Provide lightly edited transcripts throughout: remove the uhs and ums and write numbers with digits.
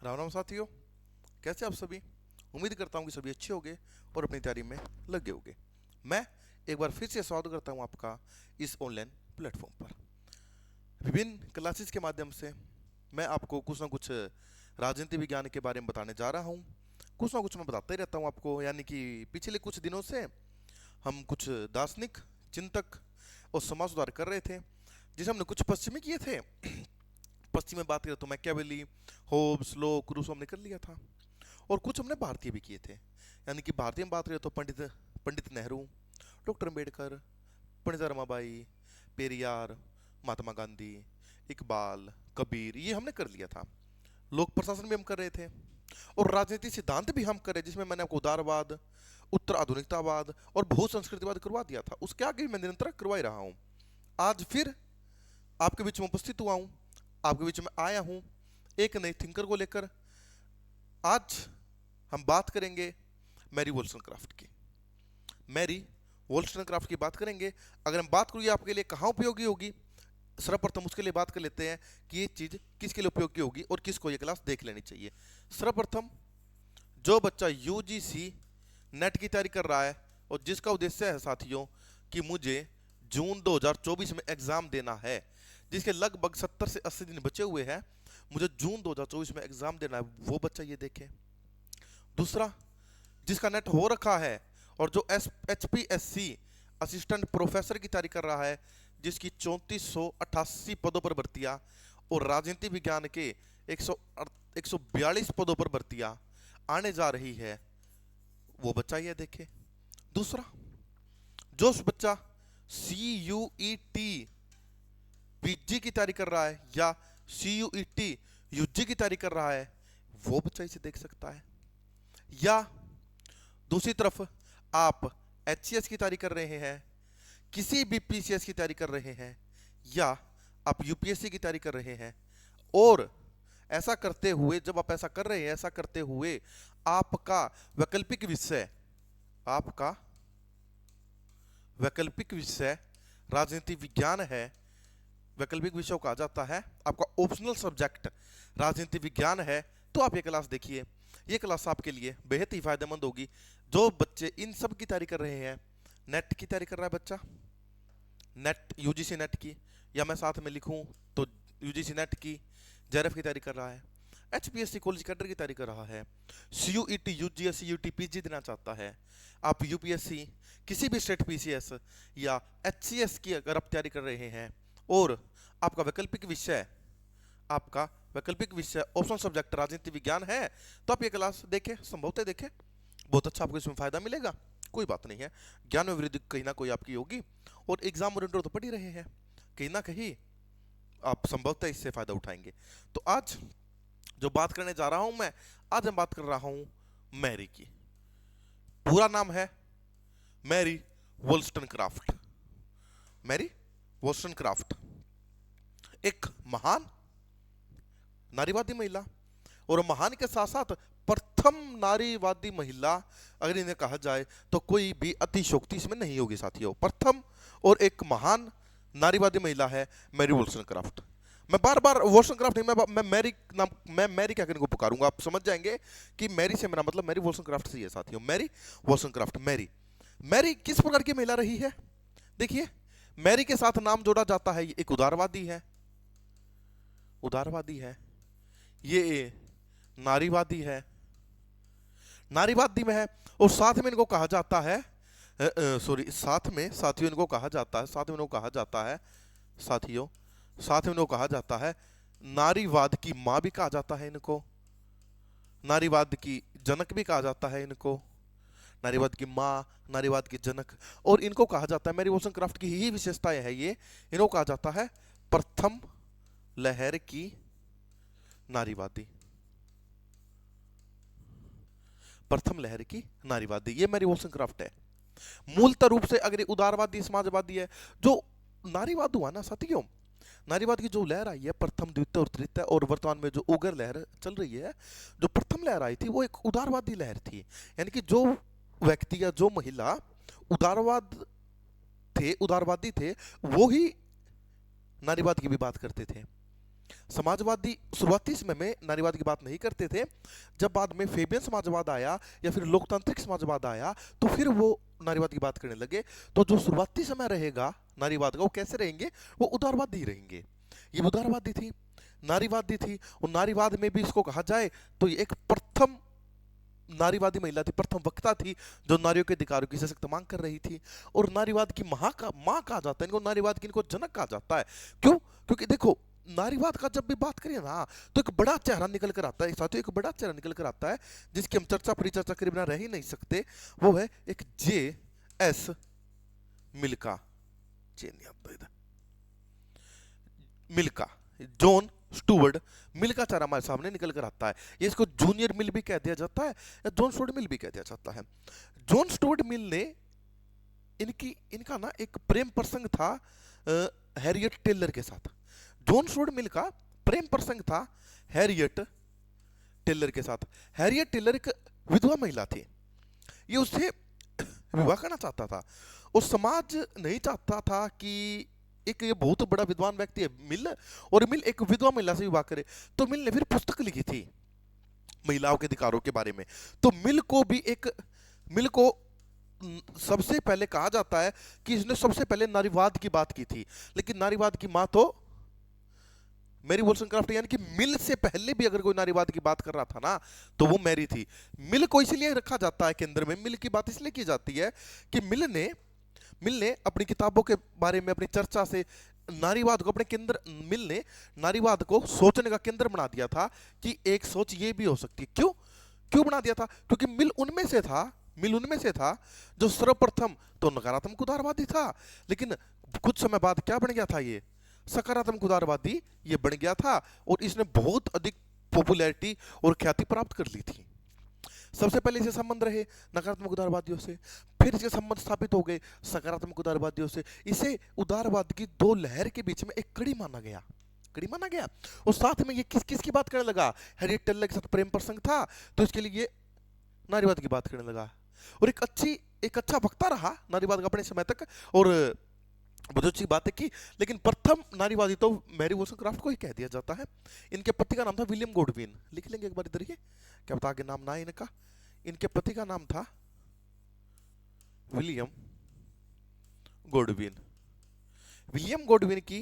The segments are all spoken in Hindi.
राम राम साथियों। कैसे आप सभी? उम्मीद करता हूँ कि सभी अच्छे होंगे और अपनी तैयारी में लगे होंगे। मैं एक बार फिर से स्वागत करता हूँ आपका इस ऑनलाइन प्लेटफॉर्म पर। विभिन्न क्लासेस के माध्यम से मैं आपको कुछ ना कुछ राजनीति विज्ञान के बारे में बताने जा रहा हूँ। कुछ ना कुछ मैं बताता ही रहता हूँ आपको, यानी कि पिछले कुछ दिनों से हम कुछ दार्शनिक, चिंतक और समाज सुधार कर रहे थे, जिसे हमने कुछ पश्चिमी किए थे। पश्चिम में बात करें तो मैकियावेली, होब्स, लोक, रूसो हमने कर लिया था। और कुछ हमने भारतीय भी किए थे, यानी कि भारतीय में बात करें तो पंडित पंडित नेहरू, डॉक्टर अम्बेडकर, पंडित रमाबाई, पेरियार, महात्मा गांधी, इकबाल, कबीर, ये हमने कर लिया था। लोक प्रशासन भी हम कर रहे थे और राजनीति सिद्धांत भी हम कर रहे, जिसमें मैंने आपको उदारवाद, उत्तर आधुनिकतावाद और बहुसंस्कृतिवाद करवा दिया था। उसके आगे भी मैं निरंतर करवा ही रहा हूँ। आज फिर आपके बीच में उपस्थित हुआ हूँ, आपके बीच में आया हूँ एक नई थिंकर को लेकर। आज हम बात करेंगे मैरी वोllstonecraft की। मैरी वोllstonecraft की बात करेंगे। अगर हम बात करें आपके लिए कहाँ उपयोगी होगी, सर्वप्रथम उसके लिए बात कर लेते हैं कि ये चीज़ किसके लिए उपयोगी होगी और किसको ये क्लास देख लेनी चाहिए। सर्वप्रथम जो बच्चा यूजीसी नेट की तैयारी कर रहा है और जिसका उद्देश्य है साथियों कि मुझे जून 2024 में एग्ज़ाम देना है, जिसके लगभग 70 से 80 दिन बचे हुए हैं, मुझे जून 2024 में एग्ज़ाम देना है, वो बच्चा ये देखे। दूसरा, जिसका नेट हो रखा है और जो HPSC असिस्टेंट प्रोफेसर की तैयारी कर रहा है, जिसकी 3488 पदों पर भर्तियां और राजनीति विज्ञान के 142 पदों पर भर्तियां आने जा रही है, वो बच्चा ये देखे। दूसरा, जो बच्चा CUET PG की तैयारी कर रहा है या CUET UG की तैयारी कर रहा है, वो बच्चा इसे देख सकता है। या दूसरी तरफ आप HCS की तैयारी कर रहे हैं, किसी भी PCS की तैयारी कर रहे हैं, या आप UPSC की तैयारी कर रहे हैं, और ऐसा करते हुए, जब आप ऐसा कर रहे हैं, ऐसा करते हुए आपका वैकल्पिक विषय राजनीति विज्ञान है। वैकल्पिक विषय को कहा जाता है, आपका ऑप्शनल सब्जेक्ट राजनीति विज्ञान है, तो आप ये क्लास देखिए। ये क्लास आपके लिए बेहद ही फायदेमंद होगी। जो बच्चे इन सब की तैयारी कर रहे हैं, नेट की तैयारी कर रहा है बच्चा, नेट यूजीसी नेट की, या मैं साथ में लिखूं तो यूजीसी नेट की, जेआरएफ की तैयारी कर रहा है, HPSC कॉलेज कैडर की तैयारी कर रहा है, CUET UG या CUET PG देना चाहता है, आप UPSC, किसी भी स्टेट PCS या HCS की अगर आप तैयारी कर रहे हैं, और आपका वैकल्पिक विषय ऑप्शनल सब्जेक्ट राजनीति विज्ञान है, तो आप ये क्लास देखें, संभवतः देखें, बहुत अच्छा आपको इसमें फायदा मिलेगा। कोई बात नहीं है, ज्ञान में वृद्धि कहीं ना कोई आपकी होगी, और एग्जाम ओरिएंटेड तो पढ़ ही रहे हैं, कहीं ना कहीं आप संभवतः इससे फायदा उठाएंगे। तो आज जो बात करने जा रहा हूं आज मैं बात कर रहा हूं मैरी की। पूरा नाम है मैरी वोllstonecraft। मैरी वोllstonecraft एक महान नारीवादी महिला, और महान के साथ साथ प्रथम नारीवादी महिला अगर इन्हें कहा जाए तो कोई भी अतिशयोक्ति इसमें नहीं होगी साथियों। प्रथम और एक महान नारीवादी महिला है मैरी वोllstonecraft। मैं बार बार वोllstonecraft नहीं, मैं मैरी क्या करने को पुकारूंगा, आप समझ जाएंगे कि मैरी से मेरा मतलब मैरी वोllstonecraft से ही है साथियों। मैरी वोllstonecraft, मैरी मैरी किस प्रकार की महिला रही है? देखिए, मैरी के साथ नाम जोड़ा जाता है, ये एक उदारवादी है, ये नारीवादी है, नारीवादी में है, और साथ में इनको कहा जाता है, सॉरी, साथ में साथियों इनको कहा जाता है, साथ में इनको कहा जाता है नारीवाद की माँ भी कहा जाता है इनको, नारीवाद की जनक भी कहा जाता है इनको, नारीवाद की माँ, नारीवाद की जनक, और इनको कहा जाता है, मैरी वोllstonecraft की ही विशेषताएं है ये, इनको कहा जाता है प्रथम लहर की नारीवादी। प्रथम लहर की नारीवादी, ये मैरी वोllstonecraft है। मूलतः रूप से अगर उदारवादी समाजवादी है, जो नारीवाद हुआ ना साथियों, नारीवाद की जो लहर आई है प्रथम, द्वितीय और तृतीय, और वर्तमान में जो उग्र लहर चल रही है, जो प्रथम लहर आई थी वो एक उदारवादी लहर थी। यानी कि जो व्यक्ति या जो महिला उदारवादी थे, वो ही नारीवाद की भी बात करते थे। समाजवादी शुरुआती समय में नारीवाद की बात नहीं करते थे। जब बाद में फेबियन समाजवाद आया या फिर लोकतांत्रिक समाजवाद आया तो फिर वो नारीवाद की बात करने लगे। तो जो शुरुआती समय रहेगा नारीवाद का, वो कैसे रहेंगे? वो उदारवादी रहेंगे। ये उदारवादी थी, नारीवादी थी। और नारीवाद में भी इसको कहा जाए तो ये एक प्रथम नारीवादी महिला थी, प्रथम वक्ता थी जो नारियों के अधिकारों की सशक्त मांग कर रही थी। और नारीवाद की माँ कहा जाता है इनको, नारीवाद की इनको जनक कहा जाता है। क्यों? क्योंकि देखो, नारीवाद का जब भी बात करें ना तो एक बड़ा चेहरा निकल कर आता है साथियों, एक बड़ा चेहरा निकल कर आता है जिसकी हम चर्चा परिचर्चा करे बिना रह ही नहीं सकते। वो है एक J.S. मिल्का। मिल्का, जॉन स्टुअर्ट मिल का चेहरा हमारे सामने निकल कर आता है। ये इसको जूनियर मिल भी कह दिया जाता है या जॉन स्टुअर्ट मिल भी कह दिया जाता है। जॉन स्टुअर्ट मिल ने इनका ना एक प्रेम प्रसंग था हैरियट टेलर के साथ। जॉन स्टुअर्ट मिल का प्रेम प्रसंग था हैरियट टेलर के साथ। हैरियट टेलर एक विधवा महिला थी, ये उससे विवाह करना चाहता था और समाज नहीं चाहता था कि एक ये बहुत बड़ा विद्वान व्यक्ति है मिल, और मिल एक विधवा महिला से विवाह करे। तो मिल ने फिर पुस्तक लिखी थी महिलाओं के अधिकारों के बारे में। तो मिल को सबसे पहले कहा जाता है कि इसने सबसे पहले नारीवाद की बात की थी। लेकिन नारीवाद की मां तो मैरी वोllstonecraft, यानी कि मिल से पहले भी अगर कोई नारीवाद की बात कर रहा था ना तो वो मैरी थी। मिल को इसलिए रखा जाता है केंद्र में, मिल की बात इसलिए की जाती है कि मिल ने अपनी किताबों के बारे में अपनी चर्चा से नारीवाद को अपने केंद्र, मिल ने नारीवाद को सोचने का केंद्र बना दिया था कि एक सोच ये भी हो सकती है। क्यों बना दिया था? क्योंकि मिल उनमें से था जो सर्वप्रथम तो नकारात्मक उदारवादी था, लेकिन कुछ समय बाद क्या बन गया था? ये सकारात्मक उदारवादी ये बन गया था और इसने बहुत अधिक पॉपुलैरिटी और ख्याति प्राप्त कर ली थी। सबसे पहले इसे संबंध रहे नकारात्मक उदारवादियों से, फिर इसके संबंध स्थापित हो गए सकारात्मक उदारवादियों से। इसे उदारवाद की दो लहर के बीच में एक कड़ी माना गया। और साथ में ये किसकी बात करने लगा? हैरियट टेलर के साथ प्रेम प्रसंग था तो इसके लिए ये नारीवाद की बात करने लगा। और एक अच्छा वक्ता रहा नारीवाद का अपने समय तक, और बहुत अच्छी बात है की। लेकिन प्रथम नारीवादी तो मैरी वोllstonecraft को ही कह दिया जाता है। इनके पति का नाम था विलियम गॉडविन। लिख लेंगे एक बार इधर, ये क्या बता के नाम ना है इनका। इनके पति का नाम था विलियम गॉडविन। विलियम गॉडविन की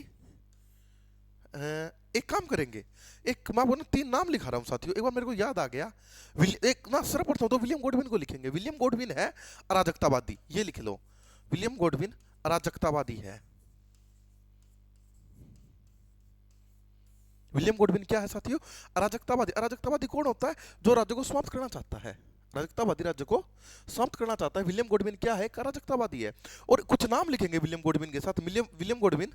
एक काम करेंगे, एक मैं बोलूं 3 नाम लिखा रहा हूं साथियों, एक बार मेरे को याद आ गया। एक ना सर्वप्रथम तो विलियम गॉडविन को लिखेंगे। विलियम गॉडविन है अराजकतावादी, ये लिख लो। विलियम गॉडविन अराजकतावादी है। विलियम गॉडविन क्या है साथियों? अराजकतावादी। अराजकतावादी कौन होता है? जो राज्य को समाप्त करना चाहता है। अराजकतावादी राज्य को समाप्त करना चाहता है। विलियम गॉडविन क्या है? अराजकतावादी है। और कुछ नाम लिखेंगे विलियम गॉडविन के साथ। विलियम गॉडविन,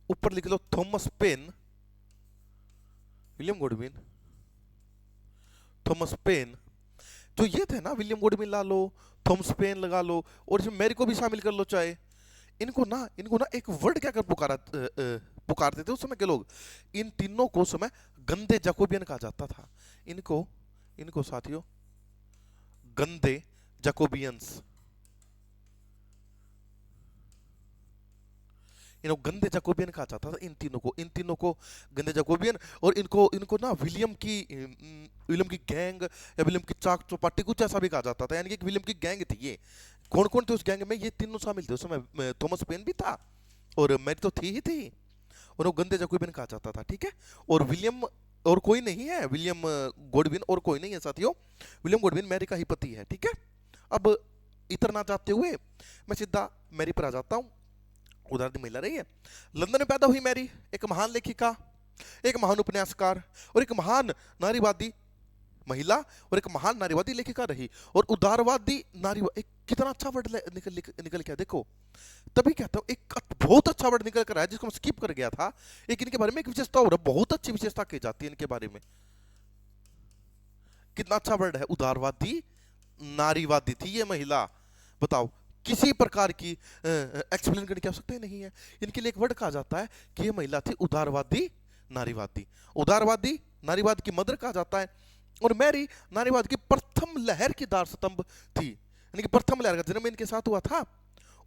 ऊपर लिख लो Thomas Paine. William Godwin, Thomas Paine, जो ये थे ना, विलियम गॉडविन ला लो, थॉमस पेन लगा लो, और इसमें मैरी को भी शामिल कर लो चाहे। इनको ना एक वर्ड क्या कर पुकारते थे उस समय के लोग। इन तीनों को उस समय गंदे जैकोबियन कहा जाता था। इनको साथियों गंदे जैकोबियंस, गंदे जैकोबियन कहा जाता था इन तीनों को गंदे जैकोबियन। और इनको ना विलियम की गैंग या विलियम की चाक चौपाटी कुछ ऐसा भी कहा जाता था, यानी कि विलियम की गैंग थी ये। कौन कौन थे उस गैंग में? ये तीनों शामिल थे उस समय। थॉमस पेन भी था और मैरी तो थी ही, और वो गंदे जैकोबियन कहा जाता था। ठीक है, और विलियम और कोई नहीं है, विलियम गॉडविन और कोई नहीं है साथियों। विलियम गॉडविन मैरी का ही पति है। ठीक है, अब इतर ना जाते हुए मैं सीधा मैरी पर आ जाता हूं। उदारवादी महिला रही है। लंदन में पैदा हुई मैरी, एक महान लेखिका, एक महान उपन्यासकार और एक महान नारीवादी महिला और एक महान नारीवादी लेखिका रही। और उदारवादी नारीवादी, एक कितना अच्छा वर्ड निकल गया देखो। तभी कहता हूं एक बहुत अच्छा वर्ड निकल कर आया जिसको मैं स्किप कर गया था। एक इनके बारे में एक विशेषता और बहुत अच्छी विशेषता कही जाती है इनके बारे में। कितना अच्छा वर्ड है, उदारवादी नारीवादी थी ये महिला। बताओ, किसी प्रकार की एक्सप्लेन करने की आवश्यकता ही नहीं है। इनके लिए एक वर्ड कहा जाता है कि ये महिला थी उदारवादी नारीवादी। उदारवादी नारीवाद की मदर कहा जाता है। और मैरी नारीवाद की प्रथम लहर की दार स्तंभ थी, यानी कि प्रथम लहर का जन्म इनके साथ हुआ था।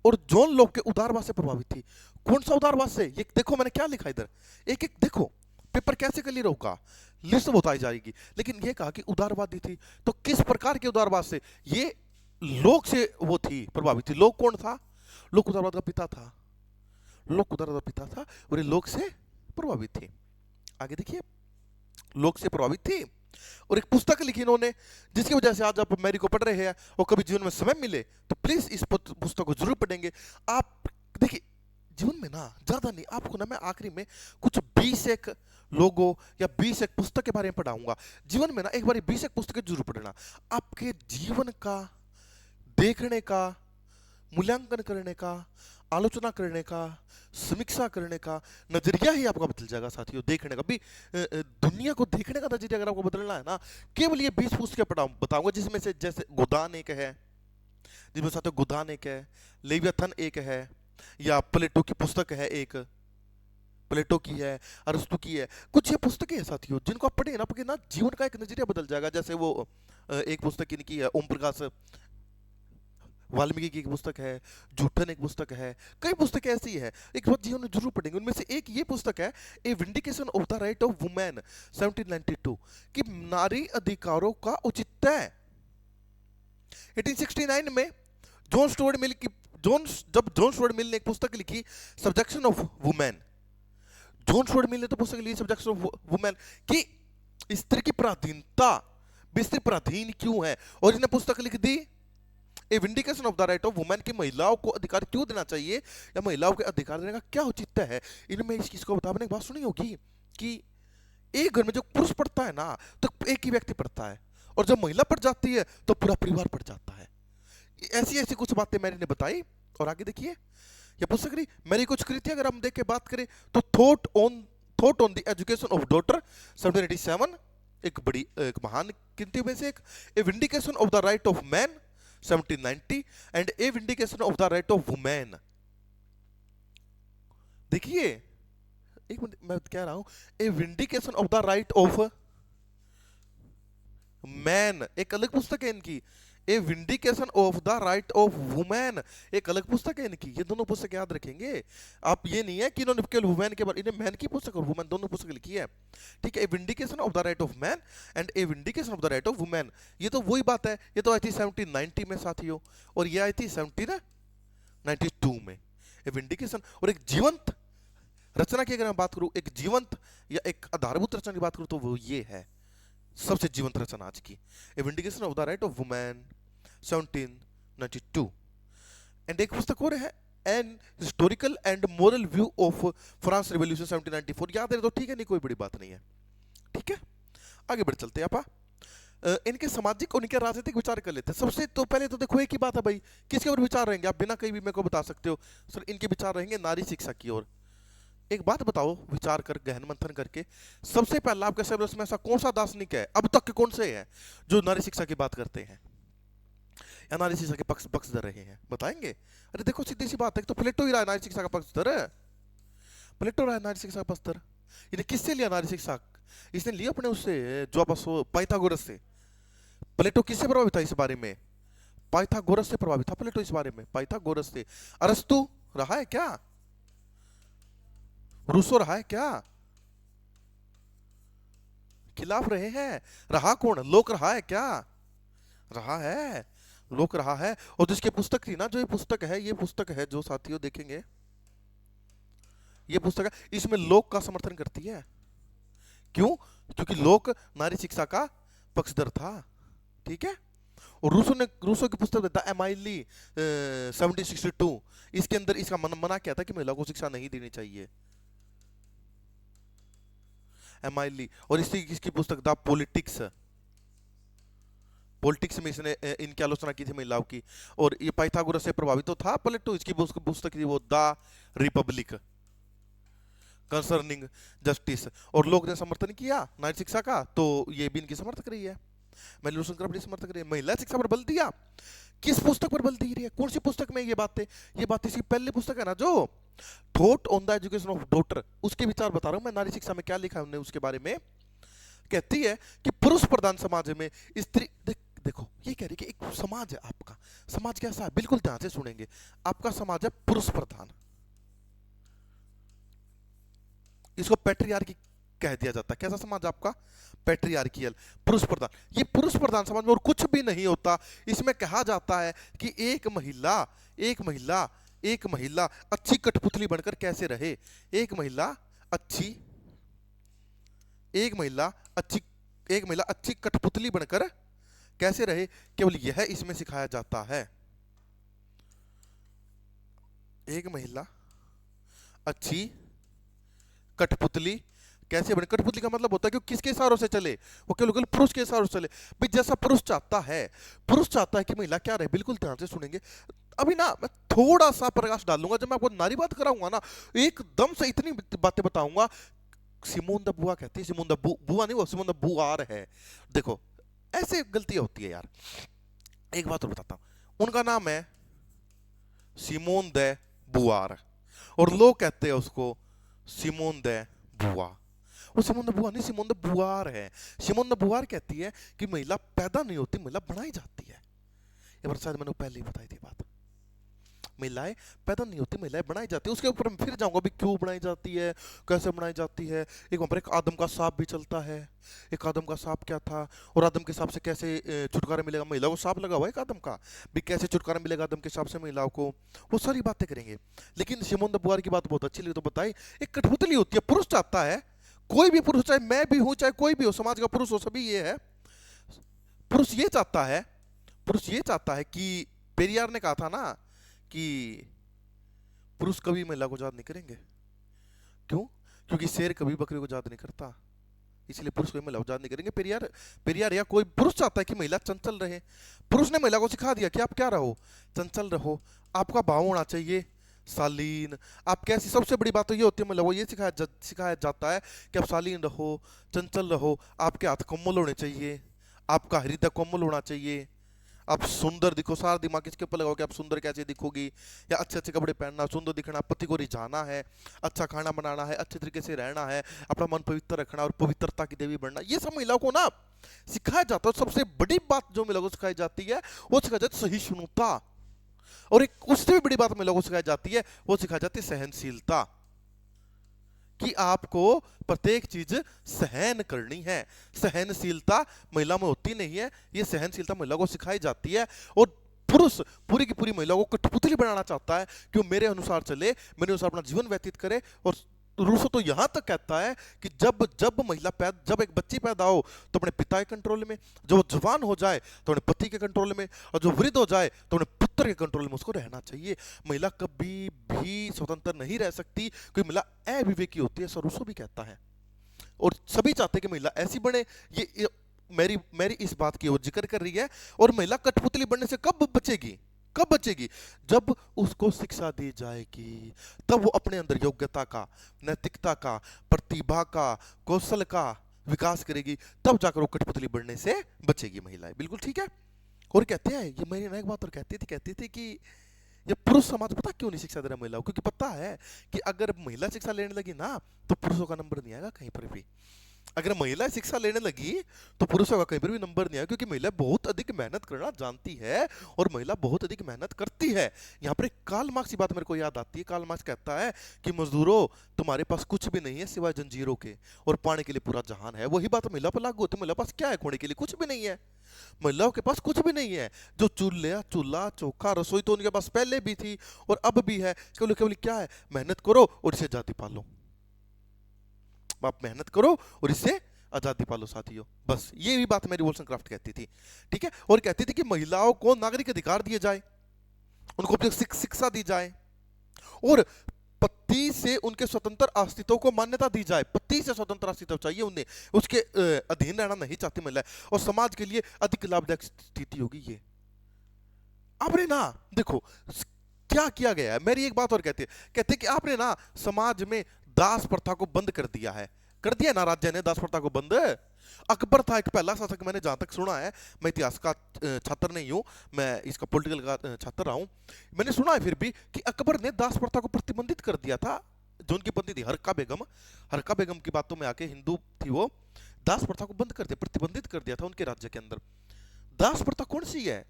और जॉन लॉक के उदारवाद से प्रभावित थी। कौन सा उदारवाद से? ये देखो मैंने क्या लिखा इधर, एक एक देखो। पेपर कैसे क्लियर होगा, लिस्ट बताई जाएगी। लेकिन ये कहा कि उदारवादी थी, तो किस प्रकार के उदारवाद से? ये लोक से वो थी प्रभावित थी। लोक कौन था? लोक उदारवाद का पिता था, लोक उदारवाद का पिता था, और ये लोक से प्रभावित थी। आगे देखिए, लोक से प्रभावित थी और एक पुस्तक लिखी इन्होंने, जिसकी वजह से आज आप मैरी को पढ़ रहे हैं और कभी जीवन में समय मिले तो प्लीज इस पुस्तक को जरूर पढ़ेंगे आप। देखिए, जीवन में ना ज्यादा नहीं, आपको ना मैं आखिरी में कुछ 20 एक लोगों या 20 एक पुस्तक के बारे में पढ़ाऊंगा। जीवन में ना एक बार 20 एक पुस्तकें जरूर पढ़ना, आपके जीवन का देखने का, मूल्यांकन करने का, आलोचना करने का, समीक्षा करने का नजरिया ही आपका बदल जाएगा साथियों। देखने का भी, दुनिया को देखने का नजरिया अगर आपको बदलना है ना, केवल ये 20 पुस्तकें बताऊंगा, जिसमें से जैसे गोदान एक है, जिसमें साथियों गोदान एक है, लेवियाथन एक है, या प्लेटो की पुस्तक है एक, प्लेटो की है, अरस्तु की है। कुछ ये पुस्तकें हैं साथियों जिनको आप पढ़े ना, आपके ना जीवन का एक नजरिया बदल जाएगा। जैसे वो एक पुस्तक इनकी है, ओम प्रकाश वाल्मीकि की एक पुस्तक है, जूठन एक पुस्तक है, कई पुस्तकें ऐसी है, एक बात जीवन में जरूर पढ़ेंगे। उनमें से एक ये पुस्तक है, a vindication of the right of women 1792, कि नारी अधिकारों का औचित्य। 1869 में जॉन स्टुअर्ट मिल की जब जॉन स्टुअर्ट मिल ने एक पुस्तक लिखी, subjection of women. John Stuart मिल ने तो पुस्तक लिखी सब्जेक्शन ऑफ वुमेन, कि स्त्री की पराधीनता, स्त्री पराधीन क्यों है, और इसने पुस्तक लिख दी a vindication of the right of women, की महिलाओं को अधिकार क्यों देना चाहिए या महिलाओं के अधिकार देने का क्या औचित्य है। इनमें इस चीज को बताने एक बात सुनी होगी कि एक घर में जो पुरुष पढ़ता है ना, तो एक ही व्यक्ति पढ़ता है, और जब महिला पढ़ जाती है तो पूरा परिवार पढ़ जाता है। ऐसी ऐसी कुछ बातें मैरी ने बताई। और आगे देखिए, ये पुस्तक रही मेरी कुछ कृतियां, अगर हम देख के बात करें तो thought on the education of daughter 1787, एक बड़ी एक महान कृतियों में से एक। A vindication of the right of man 1790, and a vindication of the right of women. देखिए, एक मिनट मैं कह रहा हूं, a vindication of the right of man एक अलग पुस्तक है इनकी, a vindication of the right of women एक अलग पुस्तक है इनकी। ये दोनों पुस्तक याद रखेंगे आप। ये नहीं है कि इन्होंने केवल वुमेन के बारे, इन्हें मैन की पुस्तक और वुमेन दोनों पुस्तक लिखी है, ठीक है। A vindication of the right of man and a vindication of the right of women, ये तो वही बात है। ये तो आई थी 1790 में साथियों, और ये आई थी 1792 में। ए विंडिकेशन, और एक जीवंत रचना की अगर मैं बात करूं, एक जीवंत या एक आधारभूत रचना की बात करूं, तो वो ये है सबसे जीवंत रचना आज की, a vindication of the right of women 1792। And एक पुस्तक और है, an historical and moral view of France revolution 1794। याद है तो ठीक है, नहीं कोई बड़ी बात नहीं है, ठीक है। आगे बढ़ चलते हैं आप। इनके सामाजिक और इनके राजनीतिक विचार कर लेते हैं। सबसे तो पहले तो देखो एक ही बात है भाई, किसके ऊपर विचार रहेंगे, आप बिना कहीं भी मेरे को बता सकते हो सर, इनके विचार रहेंगे नारी शिक्षा की ओर। एक बात बताओ, विचार कर गहन मंथन करके, सबसे पहला आपके सिलेबस में ऐसा कौन सा दार्शनिक है अब तक के, कौन से हैं जो नारी शिक्षा की बात करते हैं या नारी शिक्षा के पक्षधर रहे हैं, बताएंगे? अरे देखो सीधी सी बात है, तो प्लेटो ही रहा नारी शिक्षा का पक्षधर है, प्लेटो रहा नारी शिक्षा का पक्षधर। इन्हें किससे लिया नारी शिक्षा? इसने लिया अपने उससे जो पाइथागोरस से। प्लेटो किससे प्रभावित था इस बारे में? पाइथागोरस से प्रभावित था प्लेटो इस बारे में, पाइथागोरस से। अरस्तु रहा है क्या? रूसो रहा है क्या? खिलाफ रहे हैं? रहा कौन? लोक रहा है क्या? रहा है, लोक रहा है। और जिसकी पुस्तक थी ना, जो ये पुस्तक है, ये पुस्तक है जो साथियों देखेंगे, ये पुस्तक है, इसमें लोक का समर्थन करती है। क्यों? क्योंकि लोक नारी शिक्षा का पक्षधर था, ठीक है। और रूसो की पुस्तक द एमाइली 1762, इसके अंदर इसका मना क्या था कि महिलाओं को शिक्षा नहीं देनी चाहिए, एमाइली। और इसकी पुस्तक द पॉलिटिक्स में इसने इनकी आलोचना की थी महिलाओं की। और ये पाइथागोरस से प्रभावित तो था प्लेटो, इसकी पुस्तक थी वो द रिपब्लिक कंसर्निंग जस्टिस। और लोग ने समर्थन किया नारी शिक्षा का, तो ये भी इनकी समर्थक रही है, महिला शंकर बड़ी समर्थक रही है। महिला शिक्षा पर बल दिया, किस पुस्तक पर बल दी रही है, कौन सी पुस्तक में ये बातें? ये बात इसकी पहली पुस्तक है ना, जो thought on the education of daughter, उसके विचार बता रहा हूं मैं, नारी शिक्षा में क्या लिखा है उन्होंने उसके बारे में। कहती है कि पुरुष प्रधान समाज में स्त्री, देखो ये कह रही कि एक समाज है आपका, समाज कैसा है, बिल्कुल ध्यान से सुनेंगे, आपका समाज है पुरुष प्रधान, इसको पैट्रियार्की कह दिया जाता है। कैसा समाज आपका? पैट्रियार्कियल, पुरुष प्रधान। ये पुरुष प्रधान समाज में और कुछ भी नहीं होता। इसमें कहा जाता है कि एक महिला अच्छी कठपुतली बनकर कैसे रहे। एक महिला अच्छी कठपुतली बनकर कैसे रहे, केवल यह इसमें सिखाया जाता है। एक महिला अच्छी कठपुतली कैसे बने। कठपुतली का मतलब होता है कि किसके इशारों से चले, वो केवल पुरुष के इशारों से चले। भाई जैसा पुरुष चाहता है कि महिला क्या रहे। बिल्कुल ध्यान से सुनेंगे। अभी ना मैं थोड़ा सा प्रकाश डालूंगा, जब मैं आपको नारीवाद कराऊंगा ना, एकदम से इतनी बातें बताऊंगा। सिमोन द बुआ कहती है, सिमोन द बुआ नहीं, वो सिमोन द बुआर है। देखो ऐसे गलती होती है यार। एक बात और बताता हूं, उनका नाम है सिमोन द बुआर और लोग कहते हैं उसको सिमोन द बुआ। वो सिमोन द बुआ नहीं, सिमोन द बुआर है। सिमोन द बुआर कहती है कि महिला पैदा नहीं होती, महिला बनाई जाती है। ये बात शायद मैंने पहले ही बताई थी बात। महिलाएं पैदा नहीं होती, महिलाएं बनाई जाती है। उसके ऊपर मैं फिर जाऊंगा भी क्यों बनाई जाती है, कैसे बनाई जाती है। एक वहां पर एक आदम का सांप भी चलता है। एक आदम का सांप क्या था और आदम के सांप से कैसे छुटकारा मिलेगा। महिला को सांप लगा हुआ है एक आदम का, भी कैसे छुटकारा मिलेगा आदम के सांप से महिलाओं को, वो सारी बातें करेंगे। लेकिन सिमोन द बुआर की बात बहुत अच्छी लगी तो बताई। एक कठपुतली होती है, पुरुष चाहता है, कोई भी पुरुष, चाहे मैं भी हूं चाहे कोई भी हो, समाज का पुरुष हो, सभी ये है, पुरुष ये चाहता है कि पेरियार ने कहा था ना कि पुरुष कभी महिला को याद नहीं करेंगे। क्यों? क्योंकि शेर कभी बकरी को याद नहीं करता, इसलिए पुरुष कभी महिला को याद नहीं करेंगे। पेरियार या कोई पुरुष चाहता है कि महिला चंचल रहे। पुरुष ने महिला को सिखा दिया कि आप क्या रहो, चंचल रहो, आपका भाव होना चाहिए शालीन। आप कैसी, सबसे बड़ी बात तो ये होती है महिला को ये सिखाया जाता है कि आप शालीन रहो, चंचल रहो, आपके हाथ कोमल होने चाहिए, आपका हृदय कोमल होना चाहिए, आप सुंदर दिखो। सारा दिमाग किसके ऊपर लगाओ कि आप सुंदर कैसे दिखोगी, या अच्छे अच्छे कपड़े पहनना, सुंदर दिखना, पति को रिझाना है, अच्छा खाना बनाना है, अच्छे तरीके से रहना है, अपना मन पवित्र रखना और पवित्रता की देवी बनना। ये सब महिलाओं को ना सिखाया जाता है। सबसे बड़ी बात जो महिलाओं को सिखाई जाती है वो सिखाई जाती है सहिष्णुता। और एक उससे भी बड़ी बात महिलाओं को सिखाई जाती है, वो सिखाई जाती है सहनशीलता, कि आपको प्रत्येक चीज सहन करनी है। सहनशीलता महिला में होती नहीं है, ये सहनशीलता महिला को सिखाई जाती है। और पुरुष पूरी की पूरी महिला को कठपुतली बनाना चाहता है कि वो मेरे अनुसार चले, मेरे अनुसार अपना जीवन व्यतीत करे। और रूसो तो यहां तक कहता है कि जब एक बच्ची पैदा हो तो अपने पिता के कंट्रोल में, जब वो जवान हो जाए तो अपने पति के कंट्रोल में, और जो वृद्ध हो जाए तो अपने पुत्र के कंट्रोल में उसको रहना चाहिए। महिला कभी भी स्वतंत्र नहीं रह सकती, क्योंकि महिला अविवेकी होती है, ऐसा रूसो भी कहता है। और सभी चाहते हैं कि महिला ऐसी बने। ये मेरी इस बात की वो जिक्र कर रही है। और महिला कठपुतली बनने से कब बचेगी? जब उसको शिक्षा दी जाएगी, तब वो अपने अंदर योग्यता का, नैतिकता का, प्रतिभा का, कौशल का विकास करेगी, तब जाकर वो कठपुतली बनने से बचेगी महिलाएं। बिल्कुल ठीक है। और कहते हैं, ये मेरी ना एक बात और कहती थी कि ये पुरुष समाज पता क्यों नहीं शिक्षा दे रहा महिलाओं को? क्योंकि पता है कि अगर महिला शिक्षा लेने लगी ना तो पुरुषों का नंबर नहीं आएगा कहीं पर भी। अगर महिला शिक्षा लेने लगी तो पुरुषों का कहीं पर भी नंबर नहीं आया, क्योंकि महिला बहुत अधिक मेहनत करना जानती है और महिला बहुत अधिक मेहनत करती है। यहाँ पर कार्ल मार्क्स की बात मेरे को याद आती है। कार्ल मार्क्स कहता है कि मजदूरों, तुम्हारे पास कुछ भी नहीं है सिवाय जंजीरों के, और पाने के लिए पूरा जहान है। वही बात महिला पर लागू होती है। महिला पास क्या है? खोने के लिए कुछ भी नहीं है। महिलाओं के पास कुछ भी नहीं है। जो चूल्हा चौका रसोई तो उनके पास पहले भी थी और अब भी है। केवल क्या है? मेहनत करो और इसे जाति पालो। आप मेहनत करो और इससे आजादी पालो साथियों। बस ये भी बात मेरी वोल्सनक्राफ्ट कहती थी। ठीक है। और कहती थी कि महिलाओं को नागरिक अधिकार दिए जाए, उनको शिक्षा दी जाए, और पति से उनके स्वतंत्र अस्तित्व को मान्यता दी जाए। पति से स्वतंत्र अस्तित्व चाहिए उन्हें, उसके अधीन रहना नहीं चाहती महिला, और समाज के लिए अधिक लाभदायक स्थिति होगी ये। आपने ना देखो क्या किया गया है। मेरी एक बात और कहते कि आपने ना समाज में दास प्रथा को बंद कर दिया ना राज्य ने दास प्रथा को बंद। अकबर था एक पहला शासक, मैंने जहां तक सुना है, मैं इतिहास का छात्र नहीं हूं, मैं इसका पॉलिटिकल का छात्र रहा हूं, मैंने सुना है फिर भी कि अकबर ने दास प्रथा को प्रतिबंधित कर दिया था। जो उनकी पत्नी थी हरका बेगम की बातों में आके, हिंदू थी वो, दास प्रथा को बंद कर दिया, प्रतिबंधित कर दिया था उनके राज्य के अंदर। दास प्रथा कौन सी है?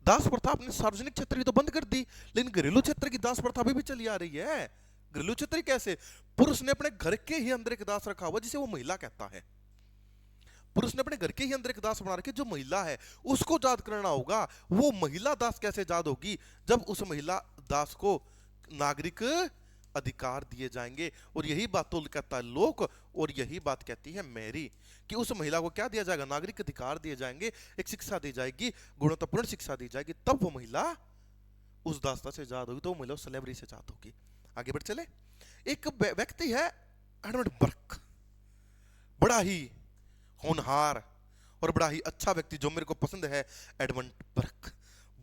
दास प्रथा अपने सार्वजनिक क्षेत्र की तो बंद कर दी, लेकिन घरेलू क्षेत्र की दास प्रथा अभी भी चली आ रही है। घरेलू क्षेत्र कैसे? पुरुष ने अपने घर के ही अंदर एक दास रखा हुआ जिसे वो महिला कहता है। पुरुष ने अपने घर के ही अंदर एक दास बना रखे, जो महिला है उसको आजाद करना होगा। वो महिला दास कैसे आजाद होगी? जब उस महिला दास को नागरिक अधिकार दिए जाएंगे। और यही बात तो कहता है लोक, और यही बात कहती है मैरी, कि उस महिला को क्या दिया जाएगा? नागरिक अधिकार दिए जाएंगे, एक शिक्षा दी जाएगी, गुणवत्तापूर्ण शिक्षा दी जाएगी, तब वो महिला उस दासता से आजाद होगी, तो वो महिला उस स्लेवरी से आजाद होगी। आगे बढ़ चले। एक व्यक्ति है एडमंड बर्क, बड़ा ही होनहार और बड़ा ही अच्छा व्यक्ति जो मेरे को पसंद है, एडमंड बर्क।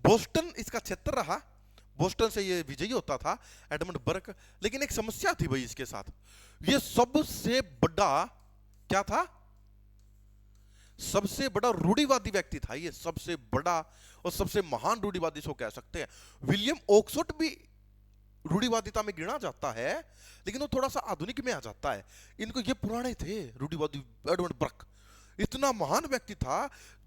बोस्टन इसका क्षेत्र रहा, बोस्टन से ये विजयी होता था एडमंड बर्क। लेकिन एक समस्या थी भाई इसके साथ, ये सबसे बड़ा क्या था? सबसे बड़ा रूढ़िवादी व्यक्ति था ये, सबसे बड़ा और सबसे महान रूढ़िवादी इसको कह सकते हैं। विलियम ऑक्सफोर्ड भी रूढ़िवादिता में गिना जाता है, लेकिन वो थोड़ा सा आधुनिक में आ जाता है। इनको ये पुराने थे रूढ़िवादी। एडमंड बर्क इतना महान व्यक्ति था,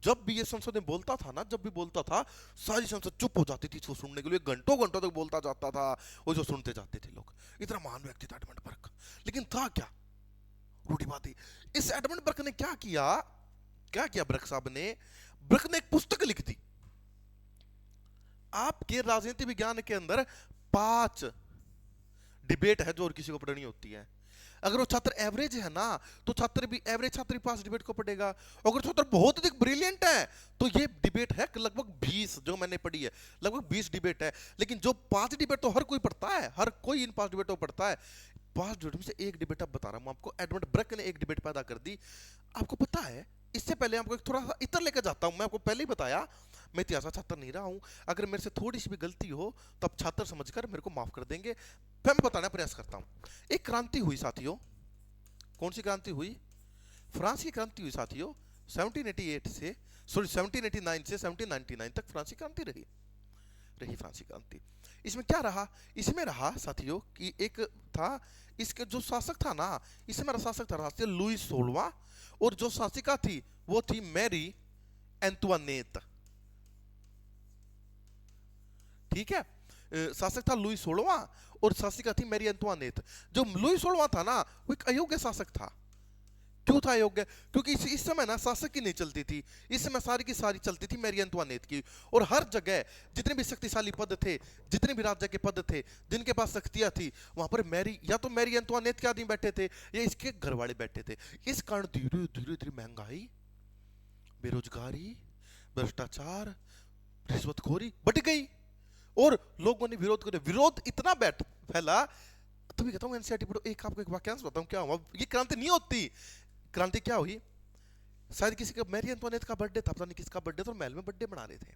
जब भी ये संसद में बोलता था ना, जब भी बोलता था सारी संसद चुप हो जाती थी इसको सुनने के लिए। घंटों घंटों तक बोलता जाता था, वो जो सुनते जाते थे लोग। इतना महान व्यक्ति था एडमंड बर्क, लेकिन था क्या? रूढ़िवादी। इस एडमंड बर्क ने क्या किया? क्या किया बर्क साहब ने? बर्क ने एक पुस्तक लिख दी। आपके राजनीति विज्ञान के अंदर 5 डिबेट है जो और किसी को पढ़नी होती है। अगर वो छात्र एवरेज है ना, तो छात्र भी एवरेज छात्र 5 डिबेट को पढ़ेगा। अगर छात्र बहुत अधिक ब्रिलियंट है तो ये डिबेट है लगभग 20, जो मैंने पढ़ी है लगभग 20 डिबेट है। लेकिन जो 5 डिबेट तो हर कोई पढ़ता है, हर कोई इन 5 डिबेटों को पढ़ता है। 5 डिबेट में से एक डिबेट अब बता रहा हूं आपको। एडमंड बर्क ने एक डिबेट पैदा कर दी। आपको पता है, इससे पहले आपको एक थोड़ा सा इतर लेकर जाता हूं। मैं आपको पहले ही बताया मैं इतिहास का छात्र नहीं रहा हूं। अगर मेरे से थोड़ी सी भी गलती हो तो आप छात्र समझकर मेरे को माफ कर देंगे। फिर मैं बताने का प्रयास करता हूं। एक क्रांति हुई साथियों। कौन सी क्रांति हुई? फ्रांस की क्रांति हुई साथियों। 1789 से 1799 तक फ्रांस की क्रांति रही फ्रांस की क्रांति। इसमें क्या रहा? इसमें रहा साथियों कि एक था, इसके जो शासक था ना, इसमें मेरा शासक था लुई 16वां, और जो शासिका थी वो थी मैरी एंतुआनेत। ठीक है, शासक था लुई 16वां और शासिका थी मैरी एंतुआनेत। जो लुई 16वां था ना, वो एक अयोग्य शासक था। क्यों था अयोग्य? क्योंकि इस समय ना शासक की नहीं चलती थी, इस समय सारी की सारी चलती थी मैरी एंतुआनेत की। और हर जगह जितने भी शक्तिशाली पद थे, जितने भी राज्य के पद थे, जिनके पास शक्तियां थी, वहां पर या तो मैरी एंतुआनेत के आदमी बैठे थे या इसके घर वाले बैठे थे। इस कारण धीरे धीरे धीरे महंगाई, बेरोजगारी, भ्रष्टाचार, रिश्वतखोरी बढ़ गई और लोगों ने विरोध कर, विरोध इतना फैला। तभी कहता हूं एनसीईआरटी पढ़ो। एक आपको एक वाक्यांश बताऊं क्या हुआ। ये क्रांति नहीं होती। क्रांति क्या हुई? शायद किसी का मैरी एंटोनेट का बर्थडे था, पता नहीं किसका बर्थडे था, और महल में बर्थडे मना रहे थे।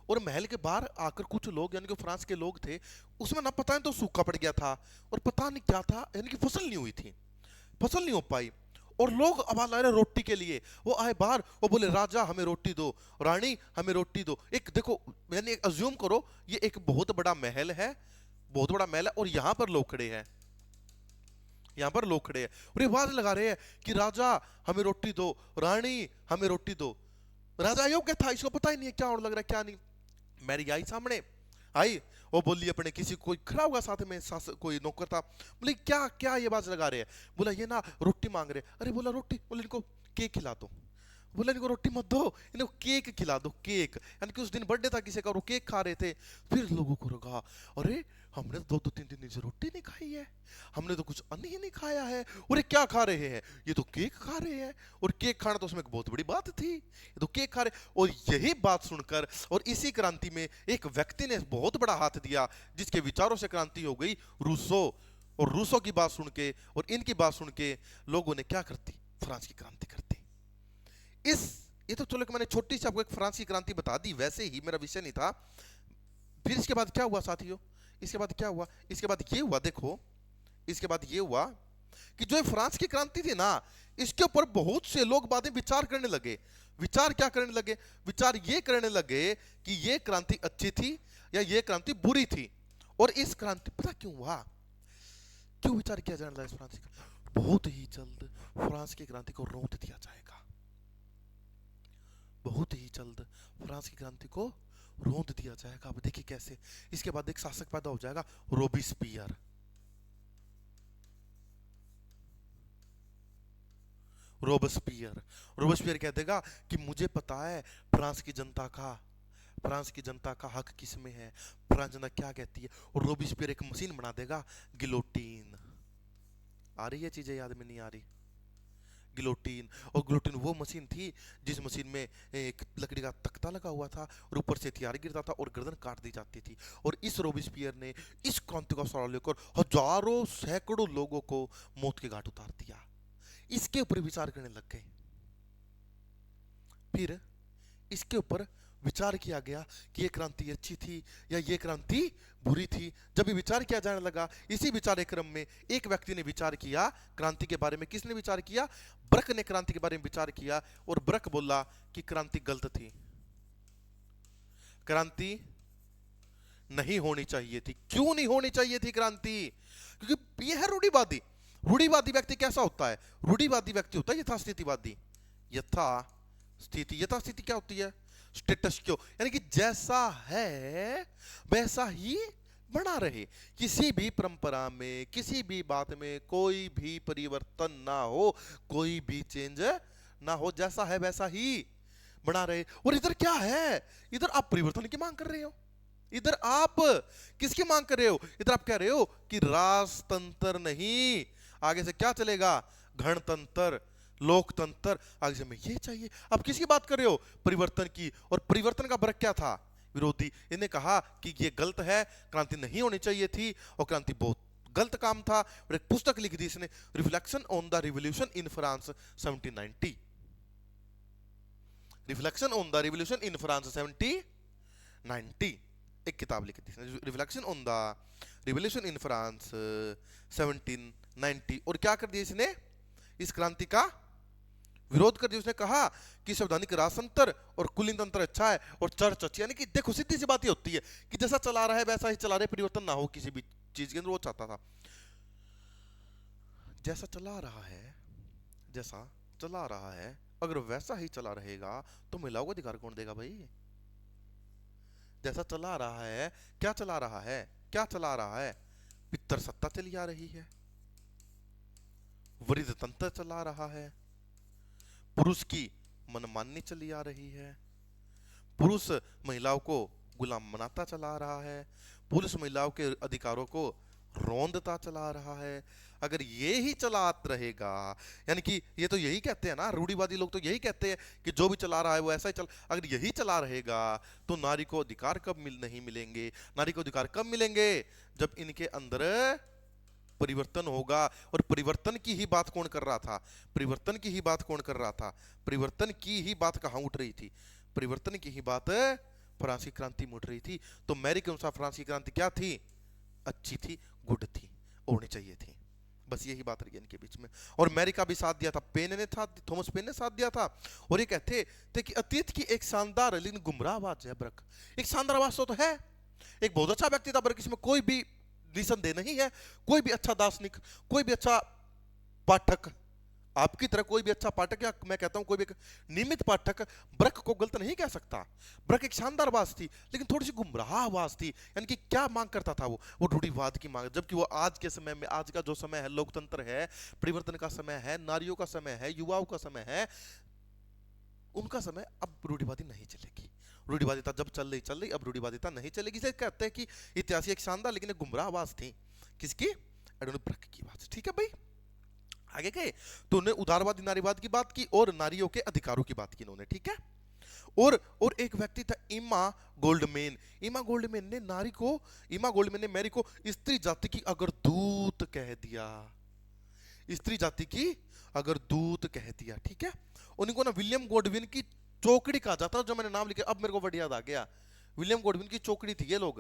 और महल के बाहर आकर कुछ लोग, यानी कि फ्रांस के लोग थे, उसमें ना पता नहीं तो सूखा पड़ गया था और पता नहीं क्या था, यानी कि फसल नहीं हुई थी, फसल नहीं हो पाई। और लोग आवाज ला रहे रोटी के लिए। वो आए बाहर, वो बोले राजा हमें रोटी दो, रानी हमें रोटी दो। एक देखो, यानी अज्यूम करो ये एक बहुत बड़ा महल है, बहुत बड़ा महल है, और यहां पर लोग खड़े हैं, यहां पर लोग खड़े हैं और ये आवाज लगा रहे हैं कि राजा हमें रोटी दो, रानी हमें रोटी दो। राजा अयोग्य था, इसको पता ही नहीं है क्या और लग रहा है क्या नहीं। मैरी आई सामने, आई, वो बोली अपने किसी कोई खड़ा होगा साथ में, कोई नौकर था, बोले क्या क्या ये आवाज लगा रहे हैं? बोला ये ना रोटी मांग रहे। अरे बोला रोटी? बोले इनको केक खिला दो। बोला इनको रोटी मत दो, इनको केक खिला दो, केक। यानी कि उस दिन बर्थडे था किसी का, वो केक खा रहे थे। फिर लोगों को लगा अरे हमने तो 2-3 दिन से रोटी नहीं खाई है, हमने तो कुछ अन्न ही नहीं खाया है, और ये क्या खा रहे हैं? ये तो केक खा रहे हैं, और केक खाना तो उसमें एक बहुत बड़ी बात थी, ये तो केक खा रहे। और यही बात सुनकर और इसी क्रांति में एक व्यक्ति ने बहुत बड़ा हाथ दिया, जिसके विचारों से क्रांति हो गई, रूसो। और रूसो की बात सुन के और इनकी बात सुन के लोगों ने क्या करती? फ्रांस की क्रांति करती। ये तो चलो कि मैंने छोटी सी आपको एक फ्रांस की क्रांति बता दी, वैसे ही मेरा विषय नहीं था। फिर इसके बाद क्या हुआ साथियों? इसके बाद क्या हुआ? इसके बाद ये हुआ, देखो इसके बाद ये हुआ कि जो फ्रांस की क्रांति थी ना, इसके ऊपर बहुत से लोग बाद में विचार करने लगे। विचार क्या करने लगे? विचार ये करने लगे कि ये क्रांति अच्छी थी या ये क्रांति बुरी थी। और इस क्रांति पता क्यों हुआ? क्यों विचार किया जाने लगा इस फ्रांस की? बहुत ही जल्द फ्रांस की क्रांति को रोक दिया जाएगा, बहुत ही जल्द फ्रांस की क्रांति को रोंद दिया जाएगा। अब देखिए कैसे। इसके बाद एक शासक पैदा हो जाएगा, रोबिस्पियर। रोबस्पियर। रोबस्पियर कह देगा कि मुझे पता है फ्रांस की जनता का हक किस में है, फ्रांस जनता क्या कहती है। और रोबस्पियर एक मशीन बना देगा, गिलोटीन। आ रही है चीजें याद में, नहीं आ रही? गिलोटीन। और गिलोटीन वो मशीन थी जिस मशीन में एक लकड़ी का तख्ता लगा हुआ था और ऊपर से हथियार गिरता था और गर्दन काट दी जाती थी। और इस रोबिस्पियर ने इस क्रांति का सहारा लेकर हजारों सैकड़ों लोगों को मौत के घाट उतार दिया। इसके ऊपर विचार करने लग गए। फिर इसके ऊपर विचार किया गया कि ये क्रांति अच्छी थी या ये क्रांति बुरी थी। जब ये विचार किया जाने लगा, इसी विचार क्रम में एक व्यक्ति ने विचार किया क्रांति के बारे में। किसने विचार किया? ब्रक ने क्रांति के बारे में विचार किया। और ब्रक बोला कि क्रांति गलत थी, क्रांति नहीं होनी चाहिए थी। क्यों नहीं होनी चाहिए थी क्रांति? क्योंकि ये है रूढ़िवादी। रूढ़िवादी व्यक्ति कैसा होता है? रूढ़िवादी व्यक्ति होता है यथास्थितिवादी। यथास्थिति क्या होती है? स्टेटस क्यो, यानी कि जैसा है वैसा ही बना रहे। किसी भी परंपरा में, किसी भी बात में कोई भी परिवर्तन ना हो, कोई भी चेंज ना हो, जैसा है वैसा ही बना रहे। और इधर क्या है? इधर आप परिवर्तन की मांग कर रहे हो। इधर आप किसकी मांग कर रहे हो? इधर आप कह रहे हो कि राजतंत्र नहीं, आगे से क्या चलेगा? गणतंत्र, लोकतंत्र, आगे से हमें ये चाहिए। अब किसकी बात कर रहे हो? परिवर्तन की। और परिवर्तन का वर्ग क्या था? विरोधी। इन्हें कहा कि ये गलत है, क्रांति नहीं होनी चाहिए थी और क्रांति बहुत गलत काम था। और एक पुस्तक लिख दी इसने, reflection on the revolution in France 1790। Reflection on the revolution in France 1790 एक किताब लिखी थी, reflection on the revolution in France 1790। और क्या कर दिया इसने? इस क्रांति का विरोध कर दिया। उसने कहा कि संवैधानिक राजतंत्र और कुलीन तंत्र अच्छा है और चर्च अच्छी। यानी कि देखो सीधी सी बात ये होती है कि जैसा चला रहा है वैसा ही चला रहे, परिवर्तन ना हो किसी भी चीज के अंदर। वो चाहता था जैसा चला रहा है, जैसा चला रहा है अगर वैसा ही चला रहेगा तो महिलाओं को अधिकार कौन देगा भाई? जैसा चला रहा है, क्या चला रहा है? क्या चला रहा है? पितर सत्ता चली आ रही है, वृद्ध तंत्र चला रहा है, पुरुष की मनमानी चली आ रही है, पुरुष महिलाओं को गुलाम बनाता चला रहा है, पुरुष महिलाओं के अधिकारों को रौंदता चला रहा है। अगर ये ही चलात रहेगा, यानी कि ये तो यही कहते हैं ना, रूढ़िवादी लोग तो यही कहते हैं कि जो भी चला रहा है वो ऐसा ही चल, अगर यही चला रहेगा तो नारी को अधिकार कब नहीं मिलेंगे? नारी को अधिकार कब मिलेंगे? जब इनके अंदर परिवर्तन होगा। और परिवर्तन की ही बात कौन कर रहा था? परिवर्तन की ही बात कौन कर रहा था? परिवर्तन की ही बात कहां उठ रही थी? परिवर्तन की ही बात फ्रांसीसी क्रांति में उठ रही थी। तो मैरी के अनुसार फ्रांसीसी क्रांति क्या थी? अच्छी थी, गुड थी, होनी चाहिए थी। बस यही बात रही इनके बीच में। और मैरी का भी साथ दिया था, पेन ने था, थॉमस पेन ने साथ दिया था। और ये कहते थे कि अतीत की एक शानदार लेकिन गुमराह आवाज है ब्रक। एक शानदार आवाज तो है, एक बहुत अच्छा व्यक्ति था ब्रक, इसमें कोई भी निसंदेह नहीं है। कोई भी अच्छा दार्शनिक, कोई भी अच्छा पाठक, आपकी तरह कोई भी अच्छा पाठक, या मैं कहता हूं कोई भी नियमित पाठक ब्रक को गलत नहीं कह सकता। ब्रक एक शानदार आवाज थी लेकिन थोड़ी सी गुमराह आवाज थी। यानी कि क्या मांग करता था वो रूढ़िवाद की मांग। जबकि वो आज के समय में, आज का जो समय है, लोकतंत्र है, परिवर्तन का समय है, नारियों का समय है, युवाओं का समय है, उनका समय अब रूढ़िवादी नहीं चलेगी। रूढ़िवादिता जब चल रही, अब रूढ़िवादिता नहीं चलेगी। इसे कहते हैं कि इतिहास एक शानदार लेकिन गुमराह आवाज थी। किसकी? एडोनिक ब्रक की आवाज। ठीक है भाई, आगे गए तो उन्होंने उदारवादी नारीवाद की बात की और नारियों के अधिकारों की बात की इन्होंने। ठीक है। और एक व्यक्ति था इमा गोल्डमैन। इमा गोल्डमैन ने मैरी को स्त्री जाति की अगर दूत कह दिया, स्त्री जाति की अगर दूत कह दिया। ठीक है। उनको ना विलियम गॉडविन की चौकड़ी कहा जाता, जो मैंने नाम लिखे, अब मेरे को वर्ड याद आ गया। विलियम गॉडविन की चौकड़ी थी ये लोग।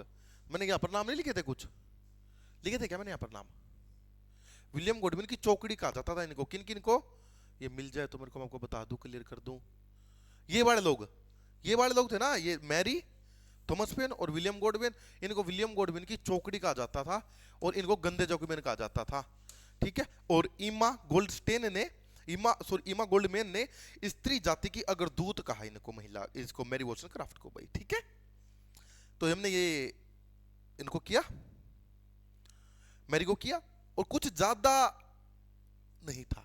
मैंने यहाँ पर नाम नहीं लिखे थे, कुछ लिखे थे क्या मैंने यहाँ पर नाम? विलियम गॉडविन की चौकड़ी कहा जाता था इनको। किन किन को? ये मिल जाए तो मेरे को, मैं आपको बता दूं, क्लियर कर दूं। ये वाले लोग थे ना, ये मैरी, थॉमस पेन और विलियम गॉडविन। इनको विलियम गॉडविन की चौकड़ी कहा जाता था और इनको गंदे जॉकमेन कहा जाता था। ठीक है। और इमा गोल्डमैन ने स्त्री जाति की अगर दूत कहा इनको, महिला, इसको मैरी वॉलस्टोनक्राफ्ट को भाई। ठीक है। तो हमने ये इनको किया, मैरी को किया, और कुछ ज्यादा नहीं था,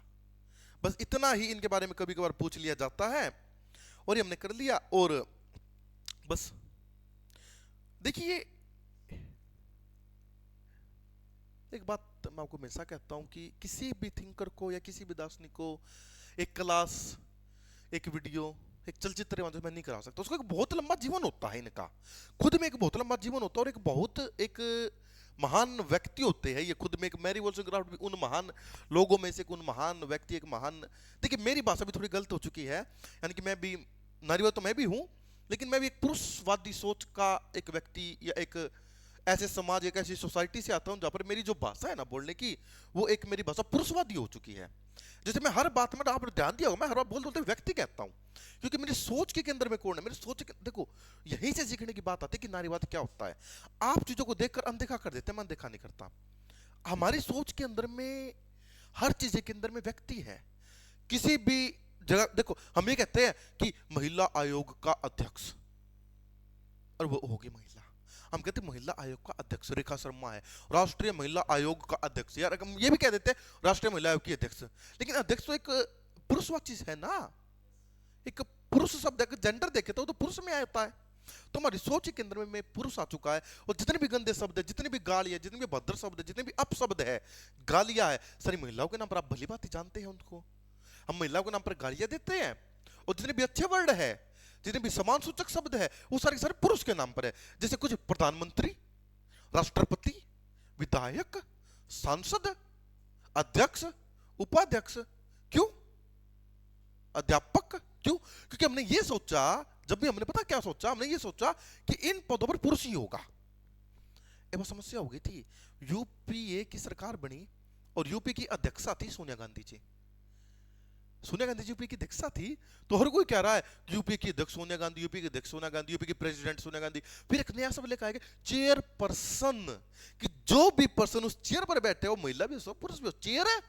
बस इतना ही इनके बारे में कभी कभार पूछ लिया जाता है और ये हमने कर लिया। और बस देखिए, एक बात मैं आपको हमेशा कहता हूं कि किसी भी थिंकर को या किसी भी दार्शनिक को एक क्लास, एक वीडियो, एक चलचित्र माध्यम में नहीं करा सकता। उसका एक बहुत लंबा जीवन होता है, इनका खुद में एक बहुत लंबा जीवन होता है और एक महान व्यक्ति होते हैं ये खुद में। एक मैरी वॉल्सनक्राफ्ट भी उन महान लोगों में से उन महान व्यक्ति, एक महान, देखिए मेरी भाषा भी थोड़ी गलत हो चुकी है, यानी कि मैं भी नारीवादी तो मैं भी हूं, लेकिन मैं भी एक पुरुषवादी सोच का एक व्यक्ति या एक ऐसे समाज, एक ऐसी सोसाइटी से आता हूं जहां पर मेरी जो भाषा है ना बोलने की, वो एक मेरी भाषा पुरुषवादी हो चुकी है। जैसे मैं हर बात में, आपने ध्यान दिया होगा, मैं हर बात बोलते व्यक्ति कहता हूं, क्योंकि मेरी सोच के अंदर में कौन है, मेरी सोच के, देखो यहीं से सीखने की बात आती है कि नारीवाद क्या होता है। आप चीजों को देखकर अनदेखा कर देते हैं, मैं अनदेखा नहीं करता। हमारी सोच के अंदर में, हर चीज के अंदर में व्यक्ति है। किसी भी जगह देखो, हम ये कहते हैं कि महिला आयोग का अध्यक्ष, और वो होगी महिला। हम कहते हैं महिला आयोग का अध्यक्ष रेखा शर्मा है, राष्ट्रीय महिला आयोग का अध्यक्ष। यार हम ये भी कह देते हैं राष्ट्रीय महिला आयोग की अध्यक्ष, लेकिन अध्यक्ष तो एक पुरुषवाची है ना, एक पुरुष शब्द है, जेंडर देखे तो पुरुष में आता है। तो हमारी सोच के अंदर में पुरुष आ चुका है, और जितने भी गंदे शब्द है, जितनी भी गाली है, जितने भी भद्र शब्द है, जितने भी अपशब्द है, गालियां है, सारी महिलाओं के नाम पर आप भली बात ही जानते हैं उनको। हम महिलाओं के नाम पर गालियां देते हैं, और जितने भी अच्छे वर्ड है, जितने भी समान सूचक शब्द है, वो सारे सारे पुरुष के नाम पर है। जैसे कुछ प्रधानमंत्री, राष्ट्रपति, विधायक, सांसद, अध्यक्ष, उपाध्यक्ष, क्यों अध्यापक, क्यों? क्योंकि हमने ये सोचा, जब भी हमने पता क्या सोचा, हमने ये सोचा कि इन पदों पर पुरुष ही होगा। एक समस्या हो गई थी, यूपीए की सरकार बनी और यूपी की अध्यक्षा थी सोनिया गांधी जी। सोनिया गांधी जी यूपी की अध्यक्षा थी, तो हर कोई कह रहा है यूपी की अध्यक्ष सोनिया गांधी, यूपी की अध्यक्ष सोनिया गांधी, यूपी की प्रेसिडेंट सोनिया गांधी। फिर एक नया शब्द लेकर आएगा चेयरपर्सन, कि जो भी पर्सन उस चेयर पर बैठे हो, महिला भी हो पुरुष भी हो, चेयर है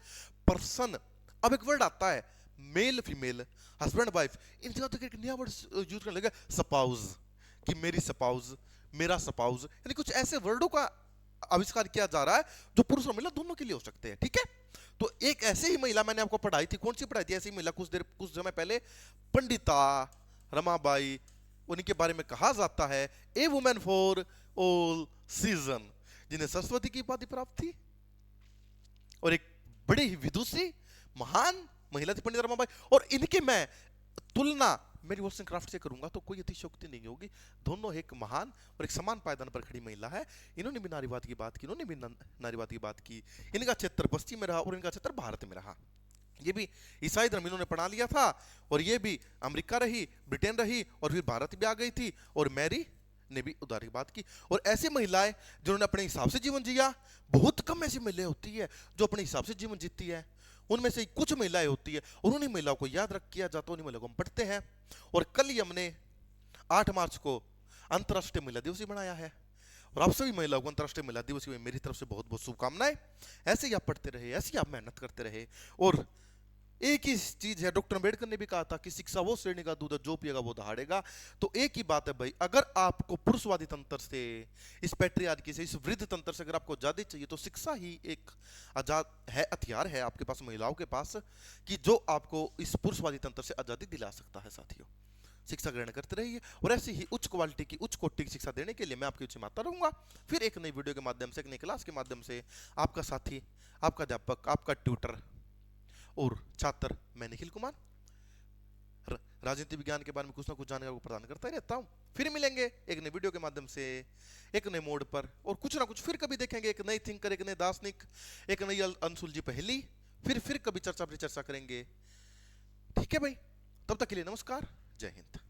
पर्सन। अब एक वर्ड आता है मेल फीमेल, हस्बैंड वाइफ, इन जगह तक एक नया वर्ड यूज करने लगा स्पाउस, कि मेरी स्पाउस, मेरा स्पाउस, यानी कुछ ऐसे वर्डों का आविष्कार किया जा रहा है जो पुरुष और महिला दोनों के लिए हो सकते हैं। ठीक है, तो एक ऐसे ही महिला मैंने आपको पढ़ाई थी, कौन सी पढ़ाई थी ऐसी महिला कुछ समय पहले, पंडिता रमाबाई, उनके बारे में कहा जाता है ए वुमेन फॉर ऑल सीजन, जिन्हें सरस्वती की उपाधि प्राप्त थी, और एक बड़े ही विदुषी महान महिला थी पंडित रमाबाई। और इनके मैं तुलना मेरी वॉल्सनक्राफ्ट से करूंगा तो कोई अतिशयोक्ति नहीं होगी। दोनों एक महान और एक समान पायदान पर खड़ी महिला है। इन्होंने भी नारीवाद की बात की, इन्होंने भी नारीवाद की बात की। इनका क्षेत्र पश्चिम में रहा और इनका क्षेत्र भारत में रहा। ये भी ईसाई धर्म इन्होंने अपना लिया था, और ये भी अमेरिका रही, ब्रिटेन रही, और फिर भारत भी आ गई थी, और मैरी ने भी उदार की बात की। और ऐसी महिलाएं जिन्होंने अपने हिसाब से जीवन जिया, बहुत कम ऐसी महिलाएं होती है जो अपने हिसाब से जीवन जीती है। उनमें से कुछ महिलाएं होती है, और उन्हीं महिलाओं को याद रख किया जाता है, उन्हीं महिलाओं को हम पढ़ते हैं। और कल ही हमने 8 मार्च को अंतर्राष्ट्रीय महिला दिवस मनाया है, और आप सभी महिलाओं को अंतर्राष्ट्रीय महिला दिवस में मेरी तरफ से बहुत बहुत शुभकामनाएं। ऐसे ही आप पढ़ते रहे, ऐसे ही आप मेहनत करते रहे। और एक ही चीज है, डॉक्टर अंबेडकर ने भी कहा था कि शिक्षा वो श्रेणी का दूध है, जो पिएगा वो दहाड़ेगा। तो एक ही बात है भाई, अगर आपको पुरुषवादी तंत्र से, इस पैट्रियार्की से, इस वृद्ध तंत्र से अगर आपको आजादी चाहिए, तो शिक्षा ही एक आजाद है, हथियार है आपके पास, महिलाओं के पास, कि जो आपको इस पुरुषवादी तंत्र से आजादी दिला सकता है। साथियों, शिक्षा ग्रहण करते रहिए, और ऐसी ही उच्च क्वालिटी की, उच्च कोटि की शिक्षा देने के लिए मैं आपकी उच्च माता रहूंगा। फिर एक नई वीडियो के माध्यम से, एक नई क्लास के माध्यम से, आपका साथी, आपका अध्यापक, आपका ट्यूटर और छात्र मैं निखिल कुमार, राजनीति विज्ञान के बारे में कुछ ना कुछ जानकारी को प्रदान करता ही रहता हूं। फिर मिलेंगे एक नई वीडियो के माध्यम से, एक नए मोड पर, और कुछ ना कुछ फिर कभी देखेंगे, एक नई थिंकर, एक नए दार्शनिक, एक नई अनसुलझी पहेली, फिर कभी चर्चा करेंगे। ठीक है भाई, तब तक के लिए नमस्कार, जय हिंद।